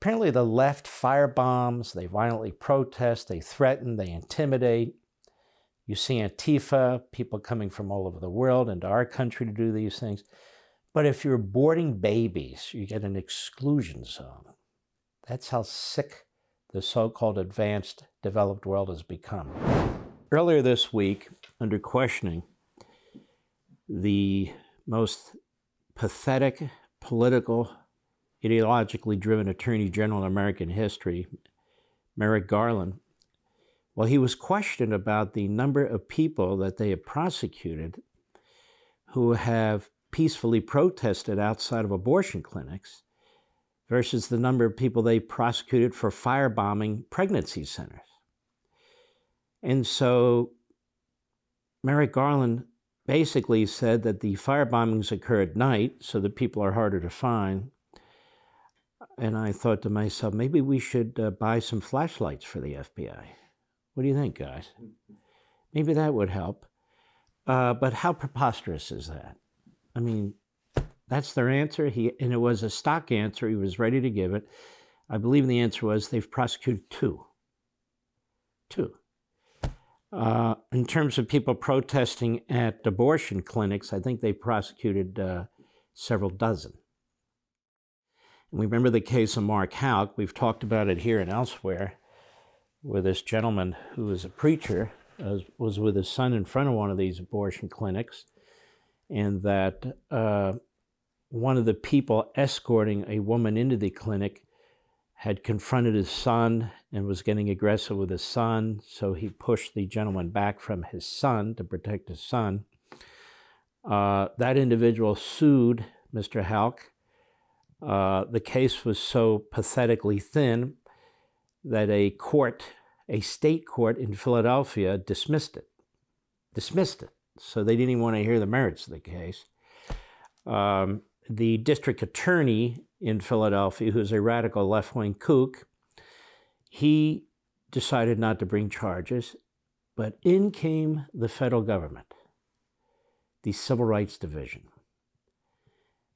Apparently the left firebombs, they violently protest, they threaten, they intimidate. You see Antifa, people coming from all over the world into our country to do these things. But if you're aborting babies, you get an exclusion zone. That's how sick the so-called advanced, developed world has become. Earlier this week, under questioning, the most pathetic, political, ideologically driven Attorney General in American history, Merrick Garland, well, he was questioned about the number of people that they have prosecuted who have peacefully protested outside of abortion clinics versus the number of people they prosecuted for firebombing pregnancy centers. And so Merrick Garland basically said that the firebombings occur at night so that people are harder to find. And I thought to myself, maybe we should buy some flashlights for the FBI. What do you think, guys? Maybe that would help. But how preposterous is that? I mean, that's their answer. And it was a stock answer. He was ready to give it. I believe the answer was they've prosecuted two. In terms of people protesting at abortion clinics, I think they prosecuted several dozen. And we remember the case of Mark Houck. We've talked about it here and elsewhere, where this gentleman who was a preacher was with his son in front of one of these abortion clinics, and that one of the people escorting a woman into the clinic had confronted his son and was getting aggressive with his son, so he pushed the gentleman back from his son to protect his son. That individual sued Mr. Houck. The case was so pathetically thin that a state court in Philadelphia dismissed it. So they didn't even want to hear the merits of the case. The district attorney in Philadelphia, who's a radical left-wing kook, he decided not to bring charges, but in came the federal government, the Civil Rights Division.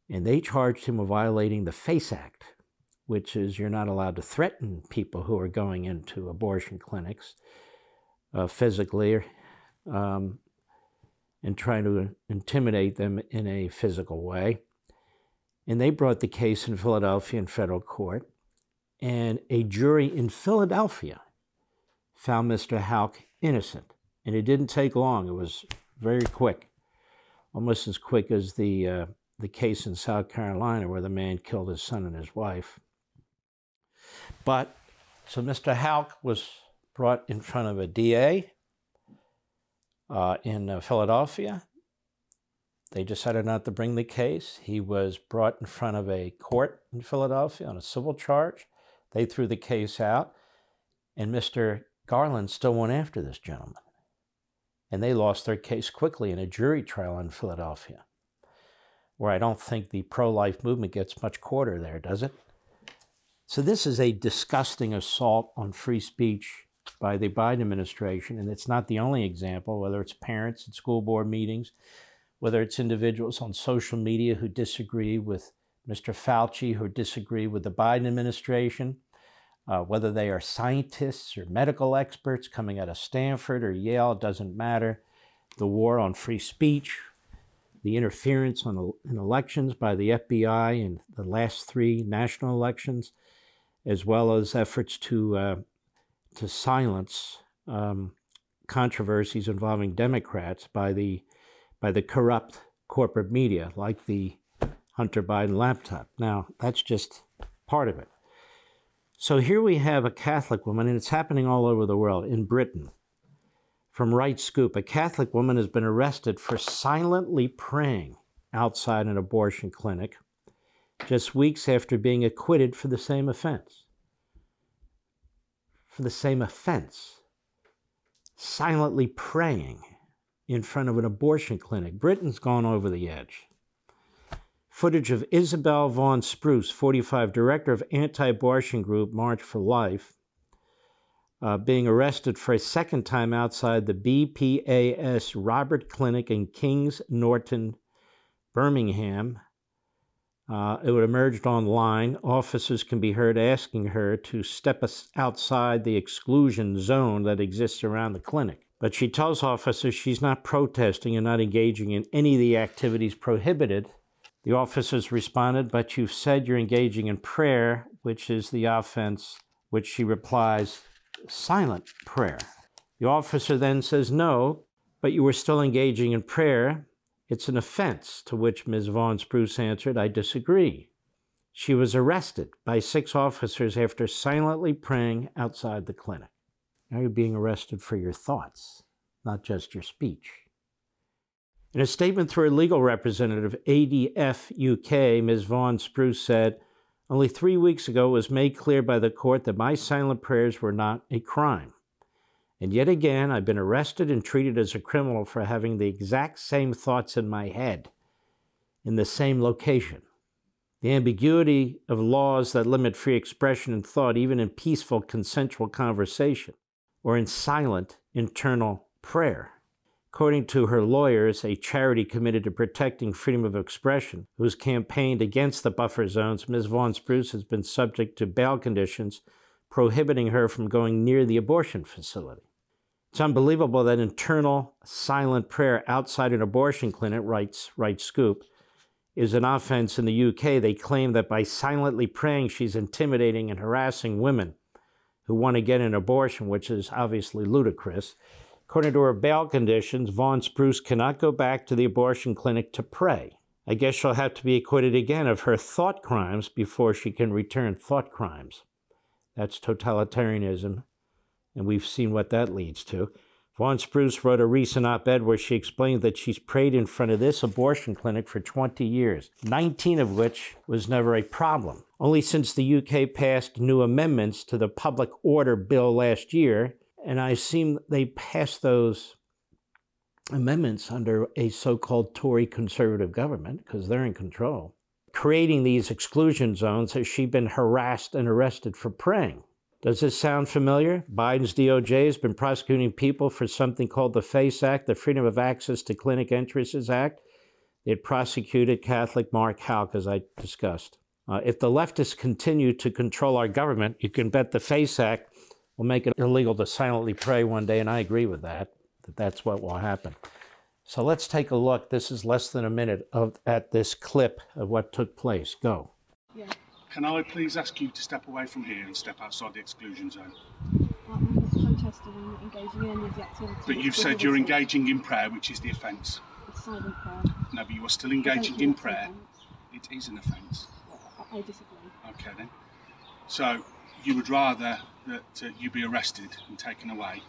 And they charged him with violating the FACE Act, which is you're not allowed to threaten people who are going into abortion clinics physically and trying to intimidate them in a physical way. And they brought the case in Philadelphia in federal court, and a jury in Philadelphia found Mr. Houck innocent. And it didn't take long. It was very quick, almost as quick as the case in South Carolina where the man killed his son and his wife. But, so Mr. Houck was brought in front of a DA in Philadelphia. They decided not to bring the case. He was brought in front of a court in Philadelphia on a civil charge. They threw the case out, and Mr. Garland still went after this gentleman. And they lost their case quickly in a jury trial in Philadelphia, where I don't think the pro-life movement gets much quarter there, does it? So this is a disgusting assault on free speech by the Biden administration, and it's not the only example, whether it's parents at school board meetings, whether it's individuals on social media who disagree with Mr. Fauci, who disagree with the Biden administration, whether they are scientists or medical experts coming out of Stanford or Yale, it doesn't matter. The war on free speech, the interference in elections by the FBI in the last 3 national elections, as well as efforts to silence controversies involving Democrats by the corrupt corporate media, like the Hunter Biden laptop. Now, that's just part of it. So here we have a Catholic woman, and it's happening all over the world. In Britain, from Right Scoop, a Catholic woman has been arrested for silently praying outside an abortion clinic just weeks after being acquitted for the same offense. For the same offense. Silently praying in front of an abortion clinic. Britain's gone over the edge. Footage of Isabel Vaughn Spruce, 45, director of anti-abortion group March for Life, being arrested for a second time outside the BPAS Robert Clinic in Kings Norton, Birmingham, It would emerge online. Officers can be heard asking her to step outside the exclusion zone that exists around the clinic. But she tells officers she's not protesting and not engaging in any of the activities prohibited. The officers responded, "But you've said you're engaging in prayer, which is the offense," which she replies, "silent prayer." The officer then says, "No, but you were still engaging in prayer. It's an offense," to which Ms. Vaughn Spruce answered, "I disagree." She was arrested by 6 officers after silently praying outside the clinic. Now you're being arrested for your thoughts, not just your speech. In a statement through her legal representative, ADF UK, Ms. Vaughn Spruce said, "Only 3 weeks ago it was made clear by the court that my silent prayers were not a crime. And yet again, I've been arrested and treated as a criminal for having the exact same thoughts in my head, in the same location. The ambiguity of laws that limit free expression and thought, even in peaceful, consensual conversation, or in silent, internal prayer." According to her lawyers, a charity committed to protecting freedom of expression, who's campaigned against the buffer zones, Ms. Vaughn Spruce has been subject to bail conditions prohibiting her from going near the abortion facility. It's unbelievable that internal, silent prayer outside an abortion clinic, writes Scoop, is an offense in the UK. They claim that by silently praying, she's intimidating and harassing women who want to get an abortion, which is obviously ludicrous. According to her bail conditions, Vaughn Spruce cannot go back to the abortion clinic to pray. I guess she'll have to be acquitted again of her thought crimes before she can return thought crimes. That's totalitarianism, and we've seen what that leads to. Vaughn Spruce wrote a recent op-ed where she explained that she's prayed in front of this abortion clinic for 20 years, 19 of which was never a problem. Only since the UK passed new amendments to the Public Order Bill last year, and I assume they passed those amendments under a so-called Tory conservative government, because they're in control, creating these exclusion zones, has she been harassed and arrested for praying. Does this sound familiar? Biden's DOJ has been prosecuting people for something called the FACE Act, the Freedom of Access to Clinic Entrances Act. It prosecuted Catholic Mark Houck, as I discussed. If the leftists continue to control our government, you can bet the FACE Act will make it illegal to silently pray one day, and I agree with that, that's what will happen. So let's take a look. This is less than a minute at this clip of what took place. Go. Yeah. Can I please ask you to step away from here and step outside the exclusion zone? I'm not protesting, I'm not engaging in any of the activities. But you've said you're engaging in prayer, which is the offence. It's silent prayer. No, but you are still engaging in prayer. It is an offence. I disagree. Okay then. So you would rather that you be arrested and taken away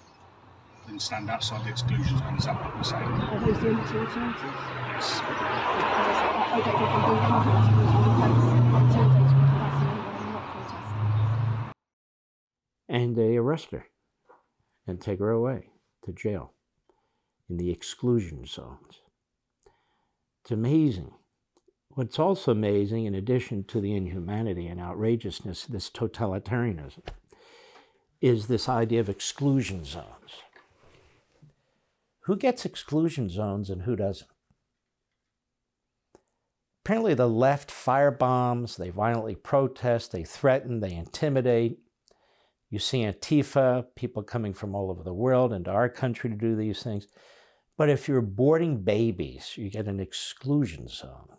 than stand outside the exclusion zone, is that what you're saying? Are those the only 2 alternatives? Yes. I don't think I'm doing anything else because I'm intimidating and harassing anyone. I'm not protesting. And they arrest her and take her away to jail in the exclusion zones. It's amazing. What's also amazing, in addition to the inhumanity and outrageousness, this totalitarianism, is this idea of exclusion zones. Who gets exclusion zones and who doesn't? Apparently the left firebombs, they violently protest, they threaten, they intimidate. You see Antifa, people coming from all over the world into our country to do these things. But if you're aborting babies, you get an exclusion zone.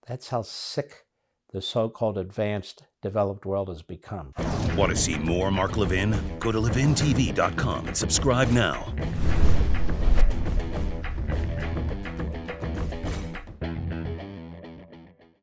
That's how sick the so-called advanced, developed world has become. Want to see more Mark Levin? Go to LevinTV.com and subscribe now.